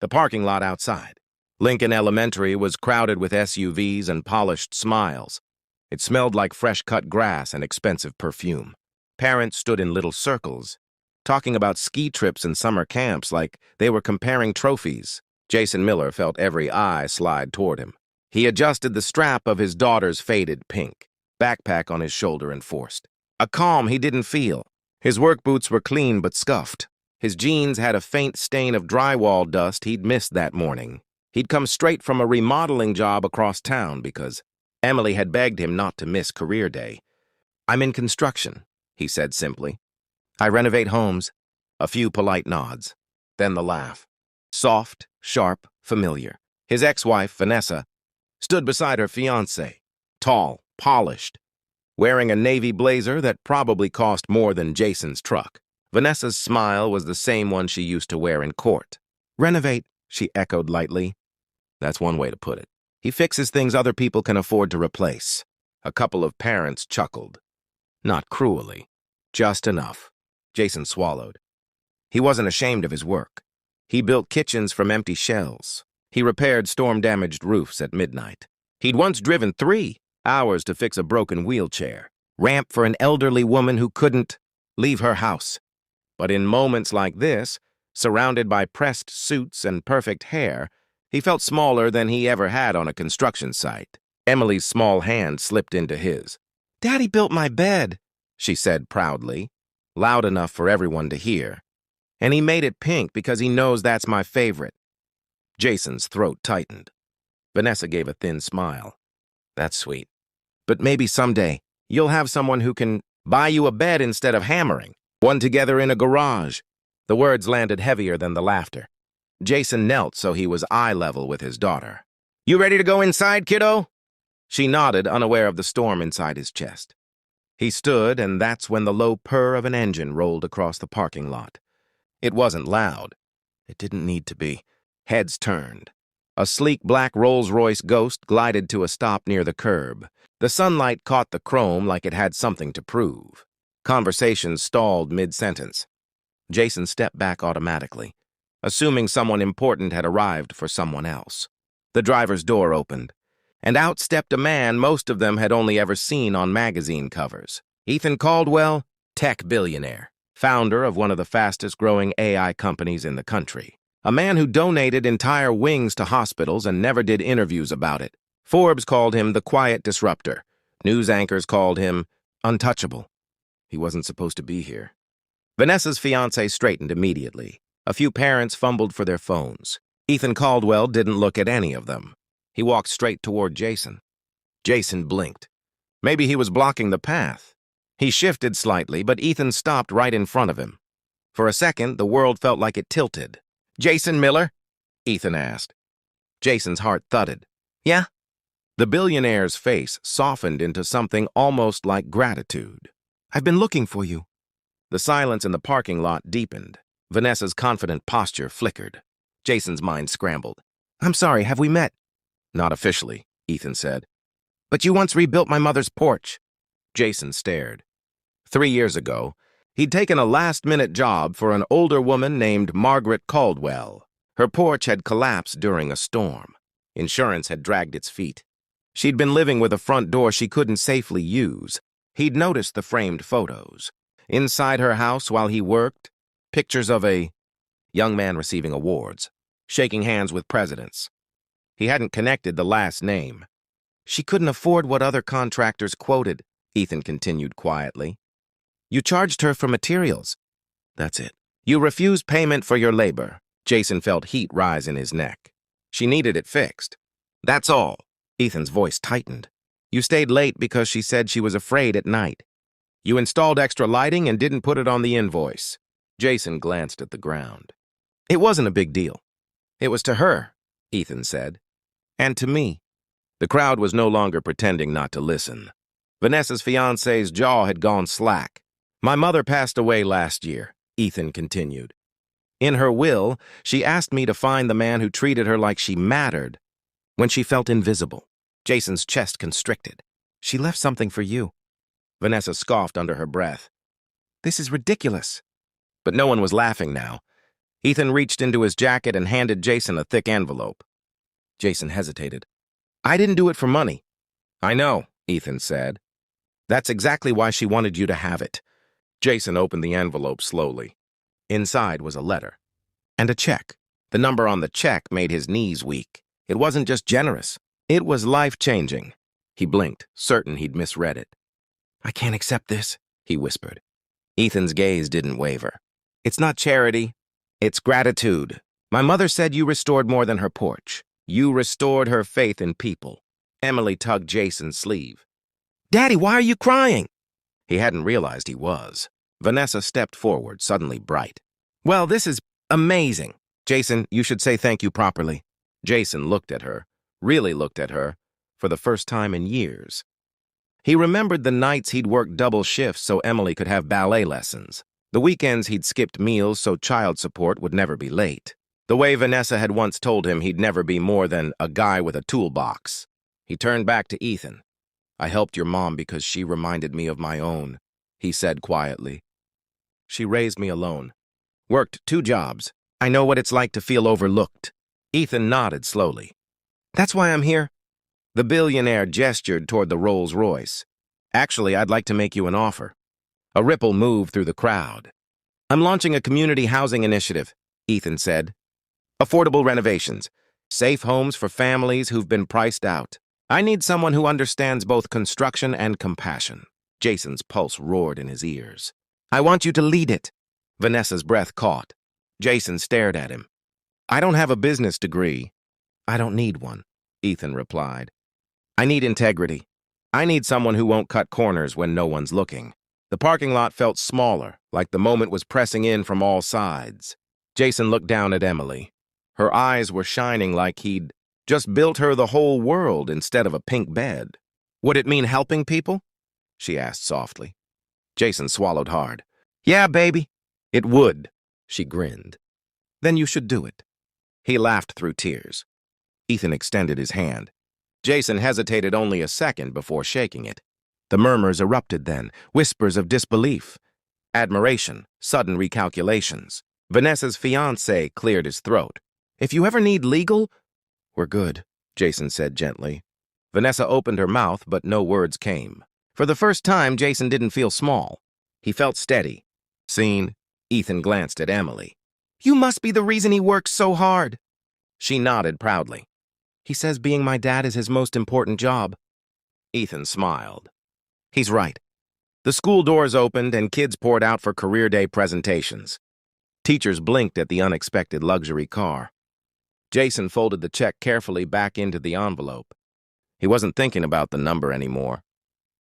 The parking lot outside. Lincoln Elementary was crowded with SUVs and polished smiles. It smelled like fresh-cut grass and expensive perfume. Parents stood in little circles, talking about ski trips and summer camps like they were comparing trophies. Jason Miller felt every eye slide toward him. He adjusted the strap of his daughter's faded pink backpack on his shoulder and forced a calm he didn't feel. His work boots were clean but scuffed. His jeans had a faint stain of drywall dust he'd missed that morning. He'd come straight from a remodeling job across town because Emily had begged him not to miss career day. "I'm in construction," he said simply. "I renovate homes." A few polite nods. Then the laugh. Soft, sharp, familiar. His ex-wife, Vanessa, stood beside her fiancé, tall, polished, wearing a navy blazer that probably cost more than Jason's truck. Vanessa's smile was the same one she used to wear in court. "Renovate," she echoed lightly. That's one way to put it. "He fixes things other people can afford to replace." A couple of parents chuckled. Not cruelly, just enough. Jason swallowed. He wasn't ashamed of his work. He built kitchens from empty shells. He repaired storm-damaged roofs at midnight. He'd once driven 3 hours to fix a broken wheelchair, ramp for an elderly woman who couldn't leave her house. But in moments like this, surrounded by pressed suits and perfect hair, he felt smaller than he ever had on a construction site. Emily's small hand slipped into his. "Daddy built my bed," she said proudly, loud enough for everyone to hear. "And he made it pink because he knows that's my favorite." Jason's throat tightened. Vanessa gave a thin smile. "That's sweet. But maybe someday you'll have someone who can buy you a bed instead of hammering one together in a garage." The words landed heavier than the laughter. Jason knelt so he was eye level with his daughter. "You ready to go inside, kiddo?" She nodded, unaware of the storm inside his chest. He stood, and that's when the low purr of an engine rolled across the parking lot. It wasn't loud. It didn't need to be. Heads turned. A sleek black Rolls-Royce Ghost glided to a stop near the curb. The sunlight caught the chrome like it had something to prove. Conversations stalled mid-sentence. Jason stepped back automatically, assuming someone important had arrived for someone else. The driver's door opened, and out stepped a man most of them had only ever seen on magazine covers. Ethan Caldwell, tech billionaire, founder of one of the fastest-growing AI companies in the country. A man who donated entire wings to hospitals and never did interviews about it. Forbes called him the quiet disruptor. News anchors called him untouchable. He wasn't supposed to be here. Vanessa's fiancé straightened immediately. A few parents fumbled for their phones. Ethan Caldwell didn't look at any of them. He walked straight toward Jason. Jason blinked. Maybe he was blocking the path. He shifted slightly, but Ethan stopped right in front of him. For a second, the world felt like it tilted. "Jason Miller?" Ethan asked. Jason's heart thudded. "Yeah?" The billionaire's face softened into something almost like gratitude. "I've been looking for you." The silence in the parking lot deepened. Vanessa's confident posture flickered. Jason's mind scrambled. "I'm sorry, have we met?" "Not officially," Ethan said. "But you once rebuilt my mother's porch." Jason stared. 3 years ago, he'd taken a last-minute job for an older woman named Margaret Caldwell. Her porch had collapsed during a storm. Insurance had dragged its feet. She'd been living with a front door she couldn't safely use. He'd noticed the framed photos. Inside her house while he worked, pictures of a young man receiving awards, shaking hands with presidents. He hadn't connected the last name. "She couldn't afford what other contractors quoted," Ethan continued quietly. "You charged her for materials." "That's it." "You refused payment for your labor." Jason felt heat rise in his neck. "She needed it fixed." "That's all." Ethan's voice tightened. "You stayed late because she said she was afraid at night. You installed extra lighting and didn't put it on the invoice." Jason glanced at the ground. "It wasn't a big deal. It was to her," Ethan said. "And to me." The crowd was no longer pretending not to listen. Vanessa's fiancé's jaw had gone slack. "My mother passed away last year," Ethan continued. "In her will, she asked me to find the man who treated her like she mattered when she felt invisible." Jason's chest constricted. "She left something for you." Vanessa scoffed under her breath. "This is ridiculous." But no one was laughing now. Ethan reached into his jacket and handed Jason a thick envelope. Jason hesitated. I didn't do it for money. I know, Ethan said. That's exactly why she wanted you to have it. Jason opened the envelope slowly. Inside was a letter. And a check. The number on the check made his knees weak. It wasn't just generous. It was life-changing. He blinked, certain he'd misread it. I can't accept this, he whispered. Ethan's gaze didn't waver. It's not charity. It's gratitude. My mother said you restored more than her porch. You restored her faith in people. Emily tugged Jason's sleeve. Daddy, why are you crying? He hadn't realized he was. Vanessa stepped forward, suddenly bright. Well, this is amazing. Jason, you should say thank you properly. Jason looked at her, really looked at her, for the first time in years. He remembered the nights he'd worked double shifts so Emily could have ballet lessons. The weekends he'd skipped meals so child support would never be late. The way Vanessa had once told him he'd never be more than a guy with a toolbox. He turned back to Ethan. I helped your mom because she reminded me of my own, he said quietly. She raised me alone. Worked 2 jobs. I know what it's like to feel overlooked. Ethan nodded slowly. That's why I'm here. The billionaire gestured toward the Rolls-Royce. Actually, I'd like to make you an offer. A ripple moved through the crowd. I'm launching a community housing initiative, Ethan said. Affordable renovations. Safe homes for families who've been priced out. I need someone who understands both construction and compassion. Jason's pulse roared in his ears. I want you to lead it. Vanessa's breath caught. Jason stared at him. I don't have a business degree. I don't need one, Ethan replied. I need integrity. I need someone who won't cut corners when no one's looking. The parking lot felt smaller, like the moment was pressing in from all sides. Jason looked down at Emily. Her eyes were shining like he'd just built her the whole world instead of a pink bed. Would it mean helping people? She asked softly. Jason swallowed hard. Yeah, baby. It would, she grinned. Then you should do it. He laughed through tears. Ethan extended his hand. Jason hesitated only a second before shaking it. The murmurs erupted then, whispers of disbelief, admiration, sudden recalculations. Vanessa's fiancé cleared his throat. If you ever need legal, we're good, Jason said gently. Vanessa opened her mouth, but no words came. For the first time, Jason didn't feel small. He felt steady. Seen, Ethan glanced at Emily. You must be the reason he works so hard. She nodded proudly. He says being my dad is his most important job. Ethan smiled. He's right. The school doors opened and kids poured out for career day presentations. Teachers blinked at the unexpected luxury car. Jason folded the check carefully back into the envelope. He wasn't thinking about the number anymore.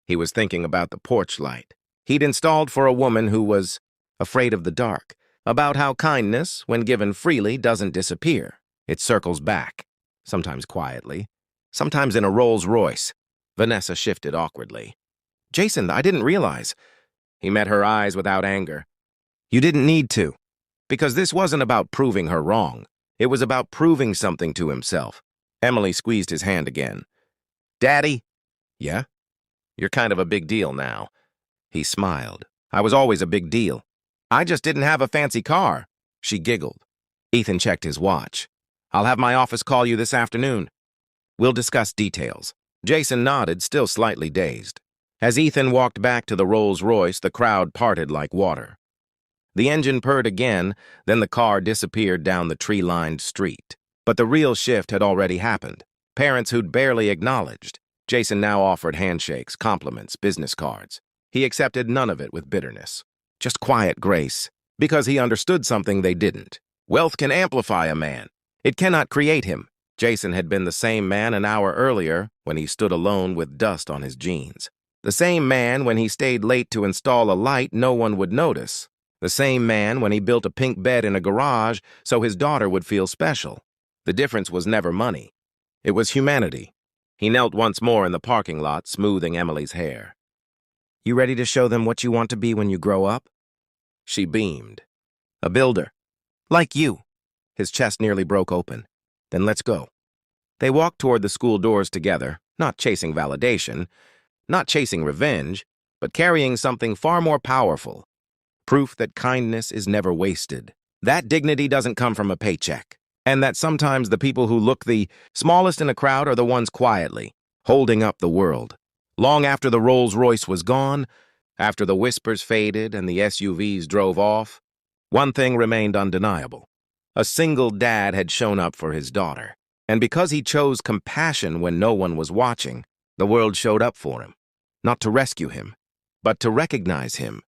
He was thinking about the porch light he'd installed for a woman who was afraid of the dark, about how kindness, when given freely, doesn't disappear. It circles back, sometimes quietly, sometimes in a Rolls-Royce. Vanessa shifted awkwardly. Jason, I didn't realize. He met her eyes without anger. You didn't need to, because this wasn't about proving her wrong. It was about proving something to himself. Emily squeezed his hand again. Daddy? Yeah? You're kind of a big deal now. He smiled. I was always a big deal. I just didn't have a fancy car. She giggled. Ethan checked his watch. I'll have my office call you this afternoon. We'll discuss details. Jason nodded, still slightly dazed. As Ethan walked back to the Rolls-Royce, the crowd parted like water. The engine purred again, then the car disappeared down the tree-lined street. But the real shift had already happened. Parents who'd barely acknowledged. Jason now offered handshakes, compliments, business cards. He accepted none of it with bitterness. Just quiet grace, because he understood something they didn't. Wealth can amplify a man. It cannot create him. Jason had been the same man an hour earlier when he stood alone with dust on his jeans. The same man when he stayed late to install a light no one would notice. The same man when he built a pink bed in a garage so his daughter would feel special. The difference was never money. It was humanity. He knelt once more in the parking lot, smoothing Emily's hair. You ready to show them what you want to be when you grow up? She beamed. A builder. Like you. His chest nearly broke open. Then let's go. They walked toward the school doors together, not chasing validation, not chasing revenge, but carrying something far more powerful. Proof that kindness is never wasted. that dignity doesn't come from a paycheck, and that sometimes the people who look the smallest in a crowd are the ones quietly holding up the world. Long after the Rolls-Royce was gone, after the whispers faded and the SUVs drove off, one thing remained undeniable. A single dad had shown up for his daughter, and because he chose compassion when no one was watching, the world showed up for him, not to rescue him, but to recognize him